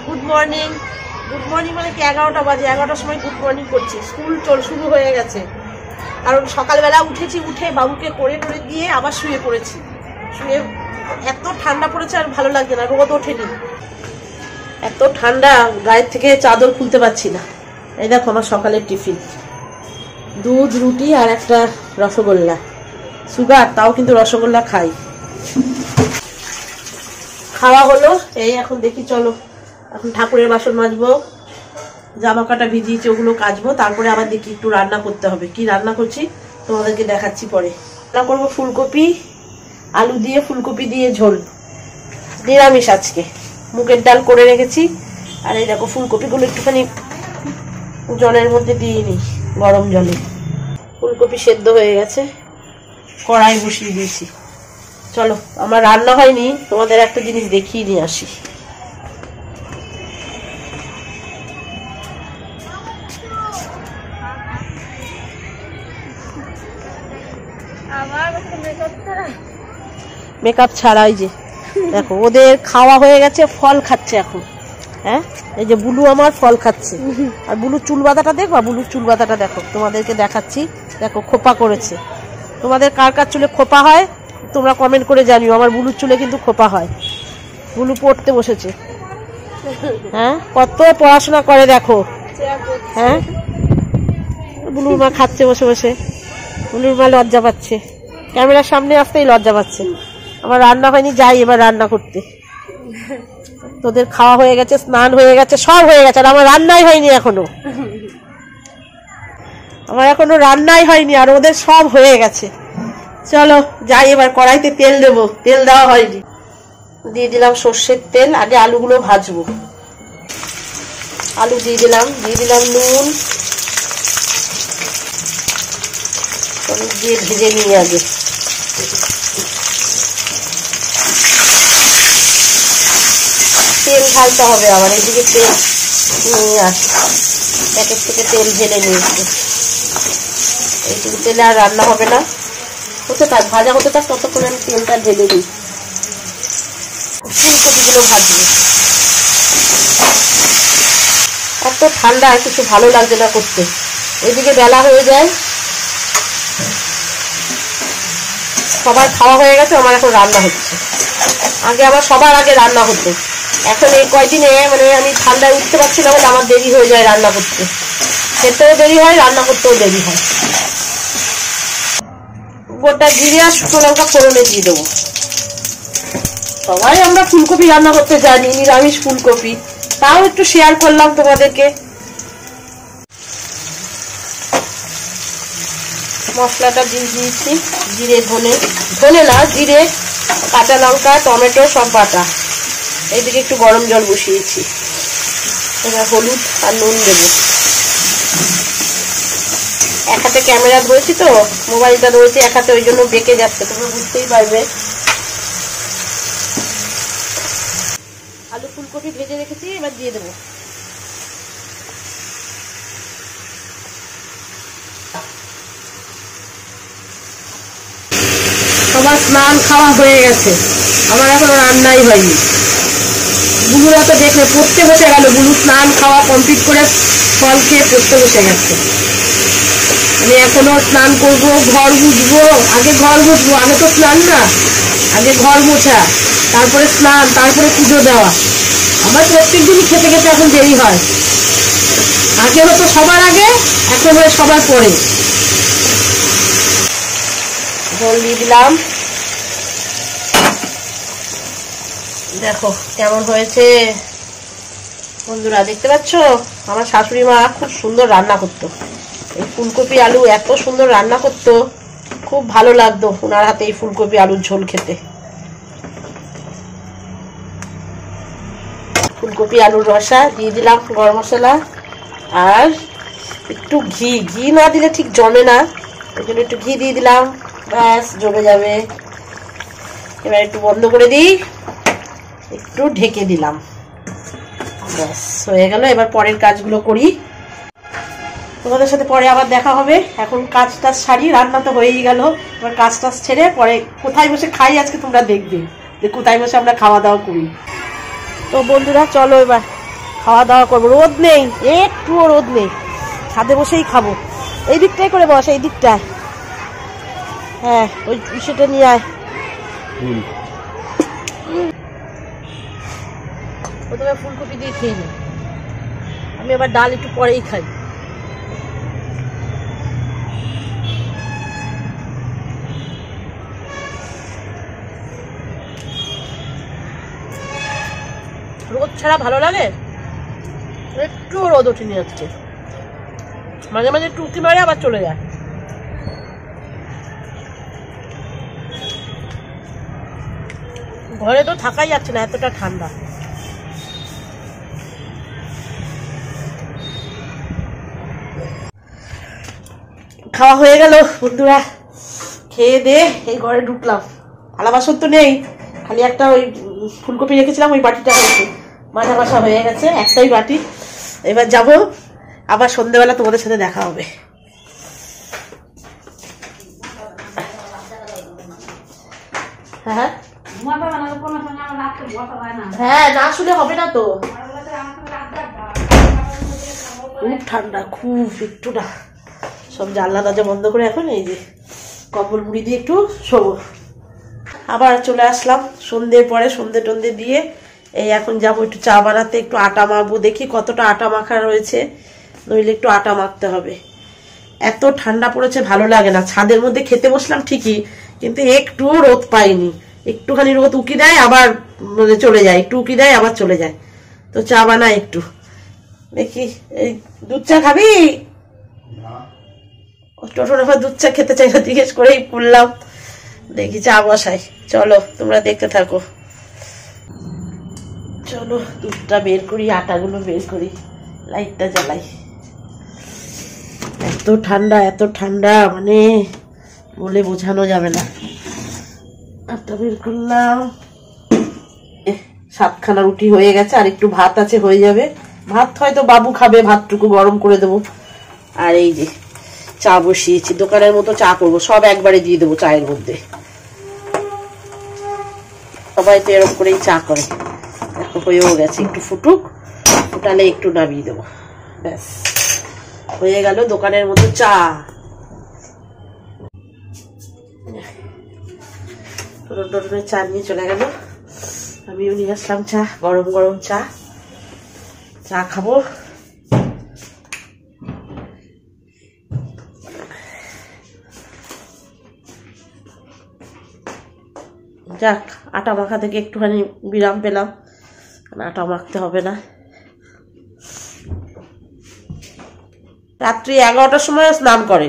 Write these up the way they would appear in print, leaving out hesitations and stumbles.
Good morning মানে কি 11টা বাজে, 11টার সময় গুড মর্নিং করছি। স্কুল শুরু হয়ে গেছে, কারণ সকালবেলা উঠে বাবুকে করে দিয়ে আবার শুয়ে পড়েছি। শুয়ে এত ঠান্ডা পড়েছে আর ভালো লাগছে না, রোদ ওঠেনি, এত ঠান্ডা গায়ের থেকে চাদর খুলতে পারছি না। এই দেখো আমার সকালের টিফিন, দুধ, রুটি আর একটা রসগোল্লা। সুগার, তাও কিন্তু রসগোল্লা খাই। খাওয়া হলো, এই এখন দেখি চলো এখন ঠাকুরের বাসন মাজবো, জামা কাটা ভিজিয়েছি ওগুলো কাচবো, তারপরে আবার দেখি একটু রান্না করতে হবে। কি রান্না করছি তোমাদেরকে দেখাচ্ছি পরে। রান্না করবো ফুলকপি আলু দিয়ে, ফুলকপি দিয়ে ঝোল, নিরামিষ আজকে। মুগের ডাল করে রেখেছি, আর এই দেখো ফুলকপিগুলো একটুখানি জলের মধ্যে দিয়ে নিই, গরম জলে। ফুলকপি সেদ্ধ হয়ে গেছে, কড়াই বসিয়ে দিয়েছি। চলো, আমার রান্না হয়নি, তোমাদের একটা জিনিস দেখিয়ে নিয়ে আসি। মেকআপ ছাড়াই যে দেখো, ওদের খাওয়া হয়ে গেছে, ফল খাচ্ছে এখন। হ্যাঁ, এই যে বুলু আমার ফল খাচ্ছে। আর বুলুর চুল বাঁধাটা দেখবা, বুলুর চুল বাঁধাটা দেখো, তোমাদেরকে দেখাচ্ছি। দেখো খোপা করেছে। তোমাদের কার কার চুলে খোপা হয় তোমরা কমেন্ট করে জানিও। আমার বুলুর চুলে কিন্তু খোপা হয়। বুলু পড়তে বসেছে। হ্যাঁ, কত পড়াশোনা করে দেখো। হ্যাঁ, বুলুর মা খাচ্ছে বসে বসে। বুলুর মা লজ্জা পাচ্ছে, ক্যামেরার সামনে আসতেই লজ্জা পাচ্ছে। আমার রান্না হয়নি, যাই এবার রান্না করতে। তোদের খাওয়া হয়ে গেছে, স্নান হয়ে গেছে, সব হয়ে গেছে, আর আমার রান্নাই হয়নি এখনো। আমার এখনো রান্নাই হয়নি, আর ওদের সব হয়ে গেছে। চলো যাই, এবার কড়াইতে তেল দেবো, তেল দেওয়া হয়নি। দিয়ে দিলাম সর্ষের তেল। আগে আলুগুলো ভাজবো। আলু দিয়ে দিলাম নুন দিয়ে ভেজে নিই আগে। তেল ঢালতে হবে আবার, এদিকে তেল নিয়ে আসি, প্যাকেট থেকে তেল ঢেলে নিয়েছি। এইটুকু তেলে আর রান্না হবে না, হতে থাক, ভাজা হতে থাক, ততক্ষণ আমি তেলটা ঢেলে দিই। ফুলকপিগুলো ভাজবো। এত ঠান্ডা, কিছু ভালো লাগছে না করতে। এদিকে বেলা হয়ে যায়, সবার খাওয়া হয়ে গেছে, আমার এখন রান্না হচ্ছে। আগে আমার সবার আগে রান্না হতো, এখন এই কয়দিনে মানে আমি ঠান্ডায় উঠতে পারছি না বলে আমার দেরি হয়ে যায় রান্না করতে। খেতেও দেরি হয়, রান্না করতেও দেরি হয়। গোটা জিরে আর শুকনো লঙ্কা ফোড়নে দিয়ে দেবো। সবাই আমরা ফুলকপি রান্না করতে জানি, নিরামিষ ফুলকপি, তাও একটু শেয়ার করলাম তোমাদেরকে। মশলাটা দিয়ে দিয়েছি, জিরে, ধনে না, জিরে, কাঁচা লঙ্কা, টমেটো সব বাটা। এইদিকে একটু গরম জল বসিয়েছি, এবার হলুদ আর নুন দেব। এক হাতে ক্যামেরা ধরেছি তো, মোবাইলটা ধরেছি এক হাতে, ওই জন্য বেঁকে যাচ্ছে, তোমরা বুঝতেই পারবে। আলু ফুলকপি ভেজে রেখেছি, এবার দিয়ে দেবো। সবার স্নান খাওয়া হয়ে গেছে, আমার এখনো রান্নাই হয়নি। বুলুরা তো দেখলে পড়তে বসে গেল, বুলু স্নান খাওয়া কমপ্লিট করে ফল খেয়ে পড়তে বসে গেছে। আমি এখনো স্নান করবো, ঘর মুছবো। আগে ঘর মুছবো, আগে তো স্নান না, আগে ঘর মোছা, তারপরে স্নান, তারপরে পুজো দেওয়া। আমার প্রত্যেক দিনই খেতে খেতে এখন দেরি হয়। আগে হতো সবার আগে, এখন হয় সবার পরে। জল দিয়ে দিলাম, দেখো কেমন হয়েছে বন্ধুরা, দেখতে পাচ্ছ? আমার শাশুড়ি মা খুব সুন্দর রান্না করতো, এই ফুলকপি আলু এত সুন্দর রান্না করতো, খুব ভালো লাগতো ওনার হাতে এই ফুলকপি আলুর ঝোল খেতে। ফুলকপি আলুর রসা দিয়ে দিলাম, গরম মশলা আর একটু ঘি না দিলে ঠিক জমে না, ওই জন্য একটু ঘি দিয়ে দিলাম, ব্যাস জমে যাবে। এবার একটু বন্ধ করে দিই, একটু ঢেকে দিলাম, ব্যাস হয়ে গেল। এবার পরের কাজগুলো করি, তোমাদের সাথে পরে আবার দেখা হবে। এখন কাজটা সারি, রান্না তো হয়েই গেল, এবার কাজটা ছেড়ে পরে কোথায় বসে খাই আজকে তোমরা দেখবে যে কোথায় বসে আমরা খাওয়া দাওয়া করি। তো বন্ধুরা চলো এবার খাওয়া দাওয়া করবো। রোদ নেই, একটুও রোদ নেই, ছাদে বসেই খাবো। এই দিকটাই করে বস, এই দিকটায়। হ্যাঁ, ওই সেটা নিয়ে আয়। প্রথমে ফুলকপি দিয়ে খেয়ে নি, আমি আবার ডাল একটু পরেই খাই। রোদ ছাড়া ভালো লাগে? একটু রোদ ওঠেনি আজকে, মাঝে মাঝে একটু উঁকি মারে আবার চলে যায়। ঘরে তো থাকাই যাচ্ছে না, এতটা ঠান্ডা। খাওয়া হয়ে গেল বন্ধুরা, খেয়ে দিয়ে এই ঘরে ঢুকলাম। থালা বাসন তো নেই, খালি একটা ওই ফুলকপি রেখেছিলাম, ওই বাটিটা হয়েছে, মাজা বাসা হয়ে গেছে, একটাই বাটি। এবার যাব, আবার সন্ধ্যেবেলা তোমাদের সাথে দেখা হবে। হ্যাঁ হ্যাঁ, না শুনে হবে না তো, খুব ঠান্ডা, খুব। একটু না, সব জানলা দরজা বন্ধ করে এখন এই যে কম্বল মুড়ি দিয়ে একটু শোবো। আবার চলে আসলাম সন্ধ্যের পরে, সন্ধ্যে টন্ধে দিয়ে এই এখন যাবো একটু চা বানাতে, একটু আটা মাখবো। দেখি কতটা আটা মাখা রয়েছে, নইলে একটু আটা মাখতে হবে। এত ঠান্ডা পড়েছে, ভালো লাগে না। ছাদের মধ্যে খেতে বসলাম ঠিকই, কিন্তু একটু রোদ পাইনি। একটুখানি রোদ উকি দেয় আবার চলে যায়, একটু উকি দেয় আবার চলে যায়। তো চা বানাই একটু, দেখি। এই দুধ চা খাবি? টোটোর আবার দুধ চা খেতে চাই না, জিজ্ঞেস করেই করলাম। দেখি চা বসাই, চলো তোমরা দেখতে থাকো। চলো দুধটা বের করি, আটাগুলো বের করি, লাইটটা জ্বালাই। এত ঠান্ডা, এত ঠান্ডা, মানে বলে বোঝানো যাবে না। আটা বের করলাম, 7খানা রুটি হয়ে গেছে, আর একটু ভাত আছে, হয়ে যাবে। ভাত হয়তো বাবু খাবে, ভাতটুকু গরম করে দেবো। আর এই যে চা বসিয়েছি, দোকানের মতো চা করবো, সব একবারে দিয়ে দেবো চায়ের মধ্যে। সবাই তো এরকম করেই চা করে। দেখো হয়েও গেছে, একটু ফুটুক, ফুটালে একটু নামিয়ে দেবো, ব্যাস হয়ে গেল দোকানের মতো চা। চা নিয়ে চলে গেল, আমিও নিয়ে আসলাম চা, গরম গরম চা। চা খাবো। যাক, আটা মাখা থেকে একটুখানি বিরাম পেলাম, আটা মাখতে হবে না। রাত্রি 11টার সময় স্নান করে,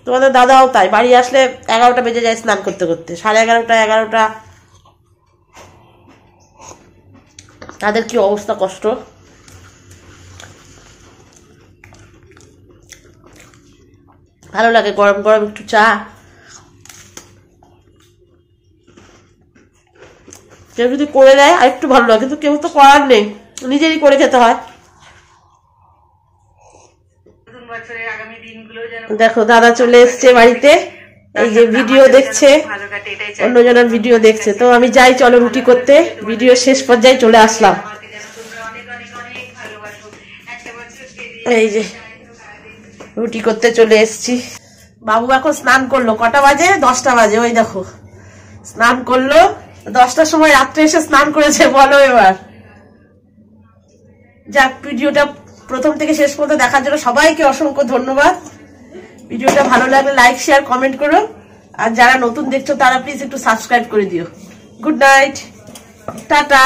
তোমাদের দাদাও তাই। বাড়ি আসলে 11টা বেজে যায় স্নান করতে করতে, 11:30, 11টা। তাদের কি অবস্থা, কষ্ট। ভালো লাগে গরম গরম একটু চা। কেউ যদি করে দেয় আর একটু ভালো লাগে, কিন্তু কেউ তো করার নেই, নিজেরই করে খেতে হয়। দেখো দাদা চলে এসছে বাড়িতে, এই যে ভিডিও দেখছে, অন্যজনের ভিডিও দেখছে। তো আমি যাই, চলো রুটি করতে। ভিডিও শেষ পর্যায়ে চলে আসলাম। এই যে রুটি করতে চলে এসছি। বাবু এখন স্নান করলো, কটা বাজে? 10টা বাজে। ওই দেখো স্নান করলো 10টার সময়, রাত্রে এসে স্নান করেছে। বলো এবার। যাক, ভিডিওটা প্রথম থেকে শেষ পর্যন্ত দেখার জন্য সবাইকে অসংখ্য ধন্যবাদ। ভিডিওটা ভালো লাগলে লাইক, শেয়ার, কমেন্ট করো। আর যারা নতুন দেখছো তারা প্লিজ একটু সাবস্ক্রাইব করে দিও। Good night, tata.